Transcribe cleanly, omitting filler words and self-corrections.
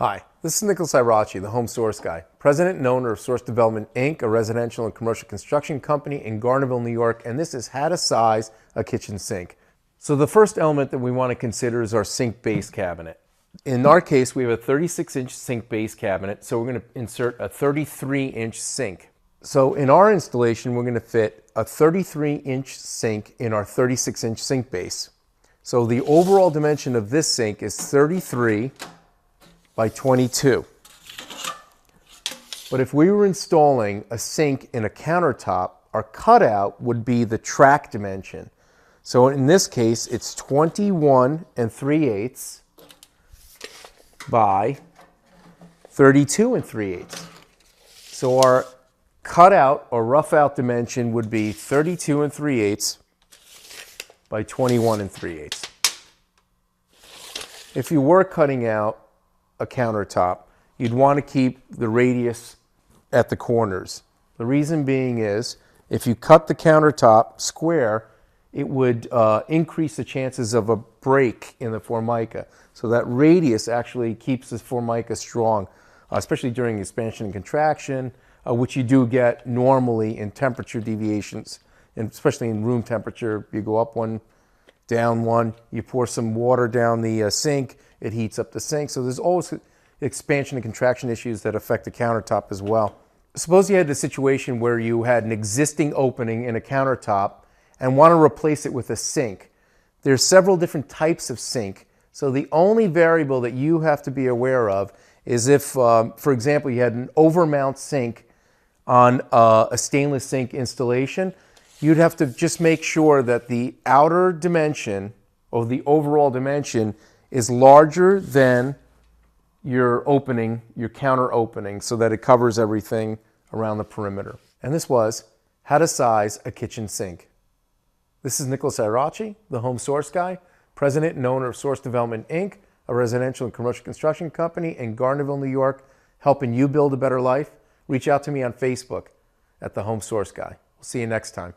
Hi, this is Nicholas Irachi, the Home Source Guy, president and owner of Source Development, Inc., a residential and commercial construction company in Garnerville, New York, and this is how to size a kitchen sink. So the first element that we want to consider is our sink base cabinet. In our case, we have a 36-inch sink base cabinet, so we're going to insert a 33-inch sink. So in our installation, we're going to fit a 33-inch sink in our 36-inch sink base. So the overall dimension of this sink is 33 by 22. But if we were installing a sink in a countertop, our cutout would be the track dimension. So in this case, it's 21 3/8 by 32 3/8. So our cutout or rough out dimension would be 32 3/8 by 21 3/8. If you were cutting out a countertop, you'd want to keep the radius at the corners. The reason being is if you cut the countertop square, it would increase the chances of a break in the Formica. So that radius actually keeps the Formica strong, especially during expansion and contraction, which you do get normally in temperature deviations, and especially in room temperature. You go up one, down one, you pour some water down the sink, it heats up the sink. So there's always expansion and contraction issues that affect the countertop as well. Suppose you had the situation where you had an existing opening in a countertop and want to replace it with a sink. There's several different types of sink. So the only variable that you have to be aware of is if, for example, you had an overmount sink on a stainless sink installation, you'd have to just make sure that the outer dimension or the overall dimension is larger than your opening, your counter opening, so that it covers everything around the perimeter. And this was how to size a kitchen sink. This is Nicholas Irachi, the Home Source Guy, president and owner of Source Development, Inc., a residential and commercial construction company in Garnerville, New York, helping you build a better life. Reach out to me on Facebook at the Home Source Guy. We'll see you next time.